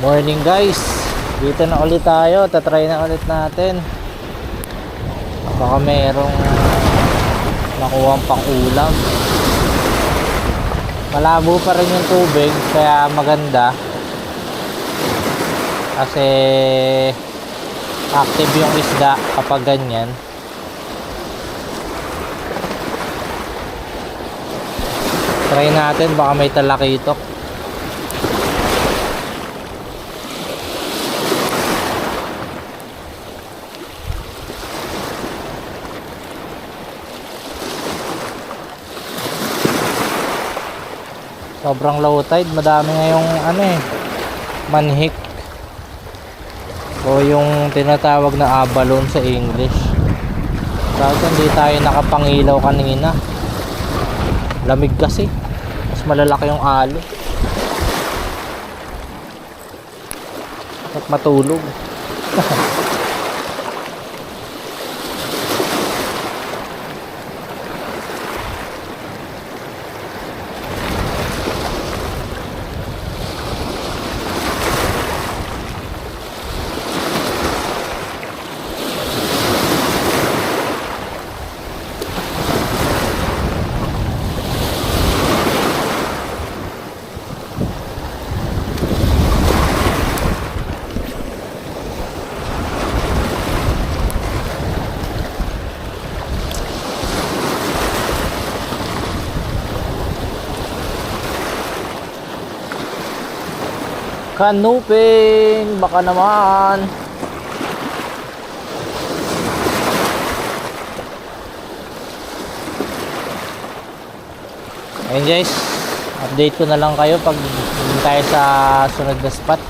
Morning guys, dito na ulit tayo, tatry na ulit natin. Baka merong nakuha pang ulam. Malabo pa rin yung tubig, kaya maganda kasi active yung isda kapag ganyan. Try natin, baka may talakitok. Sobrang low tide, madami ngayong manhik o yung tinatawag na abalone sa English. Dahil hindi tayo nakapangilaw kanina, lamig kasi, mas malalaki yung alo at matulog. Kanuping, baka naman. Ayun guys, update ko na lang kayo pag tayo sa sunod na spot.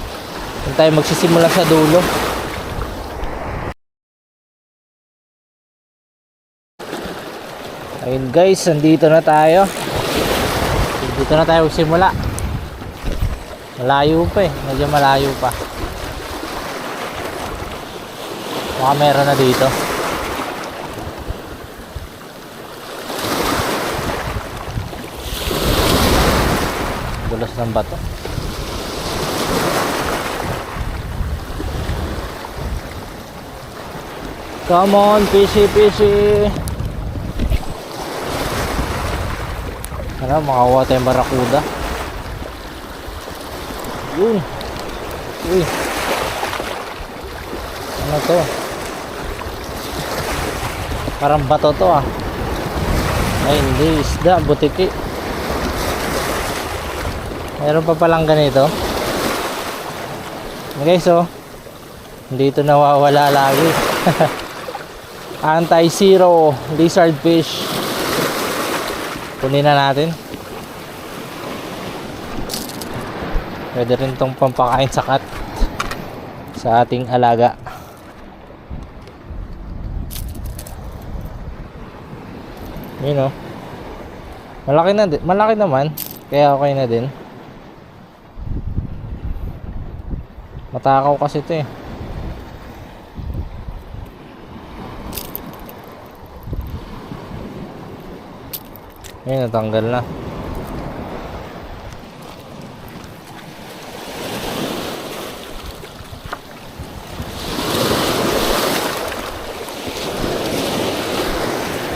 Kung tayo magsisimula sa dulo. Ayun guys, nandito na tayo. Dito na tayo magsimula. Malayo pa medyo malayo pa. Baka meron na dito. Dulas ng bato. Come on, fishy. Ano, makakuha tayong barakuda. Yun. Uy. Ano to? Parang bato to ah. Ay hindi, isda, butiki. Meron pa palang ganito. Guys oh, hindi ito nawawala lagi. Anti-zero lizard fish. Kunin na natin. Pwede rin itong pampakain sa cat sa ating alaga. Yun o. Malaki naman. Kaya okay na din. Matakaw kasi ito eh. Yun, natanggal na.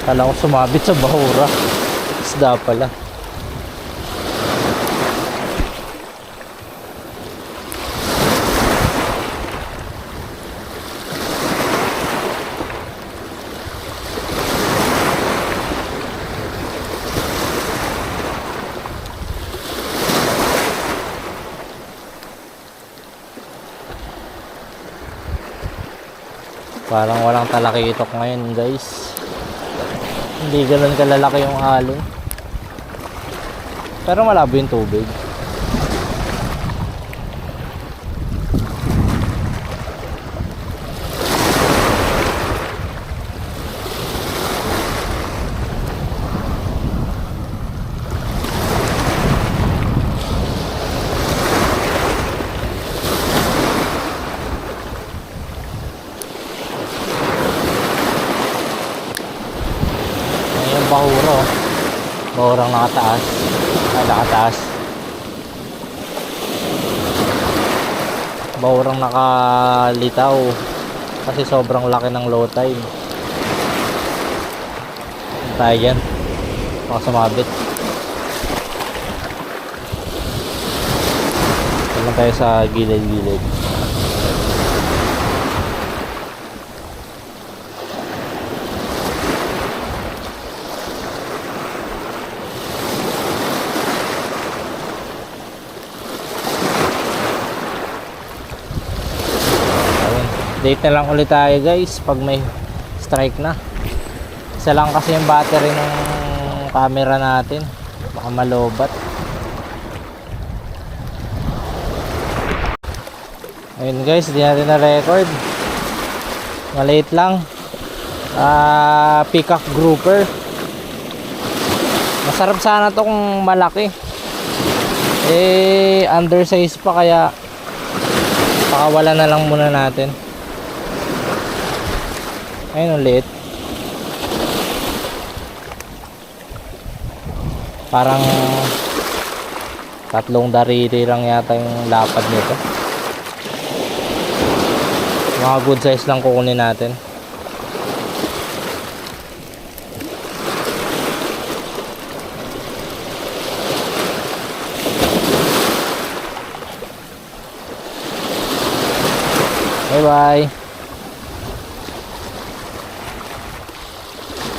Kala ko sumabit sa bahura. Isda pala. Parang walang talakitok ngayon guys. Hindi ganun kalalaki yung alon. Pero malabo yung tubig. Bahuro. Bahurang nakataas. Nakataas. Bawrang nakalitaw kasi sobrang laki ng low tide. Tayo dyan, baka sumabit. Ito tayo sa gilid-gilid. Date na lang ulit tayo guys pag may strike na. Isa lang kasi yung battery ng camera natin, baka malobat. Ayun guys, hindi natin na record, maliit lang. Peacock grouper. Masarap sana to kung malaki, undersize pa, kaya pakawala na lang muna natin. Ayun, ulit. Parang 3 dariri lang yata yung lapad nito. Mga good size lang kukunin natin. Bye bye.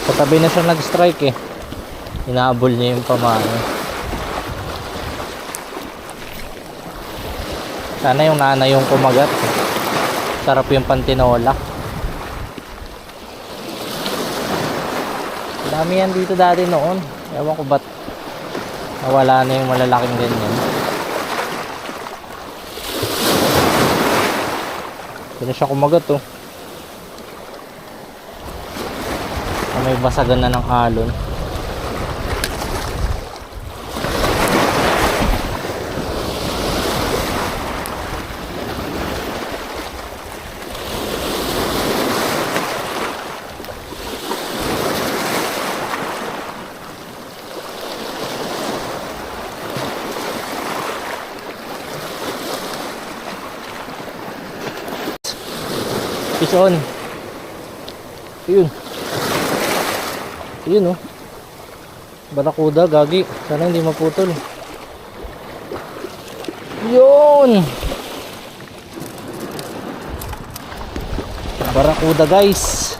Katabi na siya nag-strike Inaabol niya yung pamano. Sana yung nanay yung kumagat. Sarap yung pantinola. Dami yan dito dati noon. Ewan ko ba't nawala na yung malalaking ganyan. Hindi na siya kumagat may basagan na ng alon. Fish on. Yun barakuda, gagi. Sana hindi maputol. Yun, barakuda guys.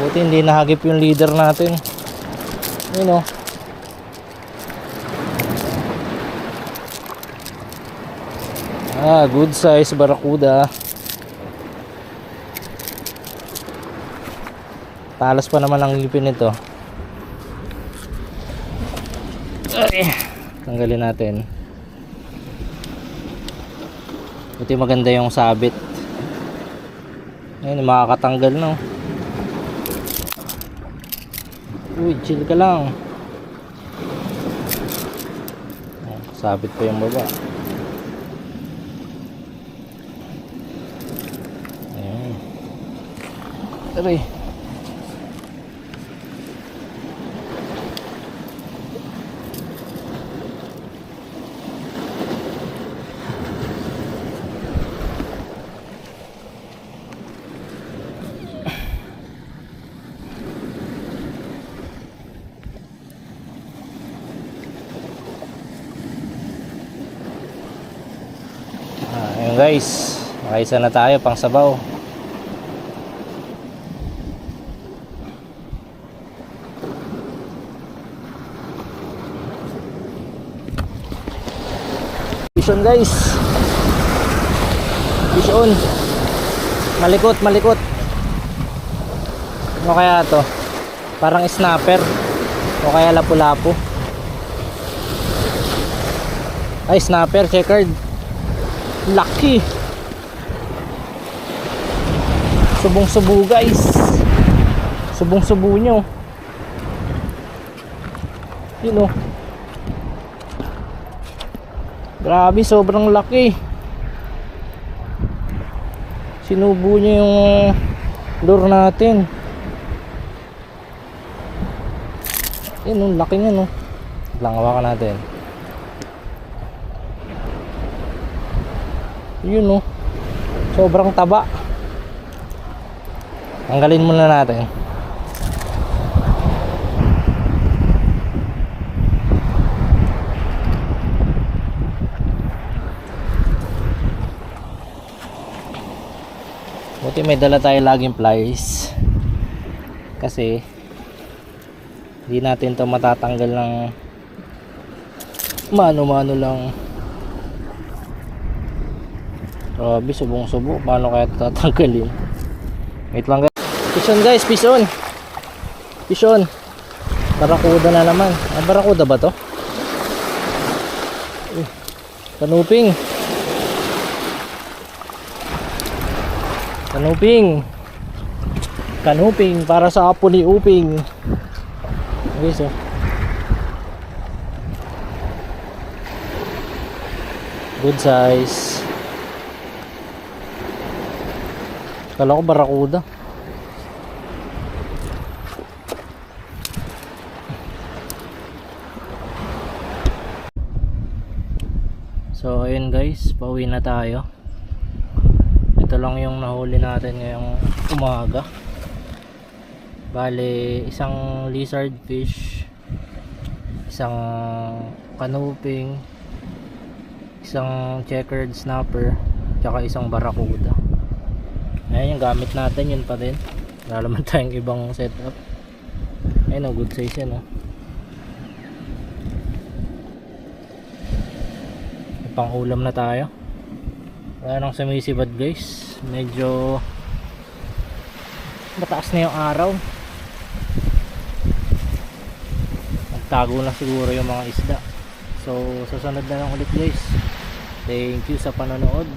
Buti hindi nahagip yung leader natin. Yun good size barakuda. Talas pa naman ang ngipin nito. Ay, tanggalin natin. Buti maganda yung sabit. Ayun, makakatanggal Uy, chill ka lang. Sabit pa yung baba. Ayun. Aray. Ayun guys, makaisa na tayo pang sabaw. Fish on guys. Fish on. Malikot. Ano kaya to? Parang snapper o kaya lapu-lapu. Ay, snapper, checkered. Lucky. Subong-subo guys. Subong-subo nyo. Yun Grabe, sobrang laki. Sinubo niya yung lure natin. Yun laki niya Lang hawakan natin. Yun oh. Sobrang taba. Tanggalin muna natin. Buti may dala tayo laging pliers. Kasi hindi natin to matatanggal ng mano-mano lang. Grabe, subong-subo. Paano kaya tatanggalin? Wait lang guys. Fish on guys, fish on. Fish on. Barakuda na naman. Ah, barakuda ba to? Kanuping. Kanuping. Kanuping para sa apo ni Uping. Okay, so. Good size. Kala ko barakuda. So ayun guys, pauwi na tayo. Ito lang yung nahuli natin ngayong umaga. Bale, isang lizard fish, isang kanuping, isang checkered snapper, tsaka isang barakuda. Ayan yung gamit natin, yun pa din. Wala naman tayong ibang setup. Ayun o, good size yan o. Pang ulam na tayo. Wala nang sumisibad guys. Medyo mataas na yung araw. Nagtago na siguro yung mga isda. So susunod na lang ulit guys. Thank you sa panonood.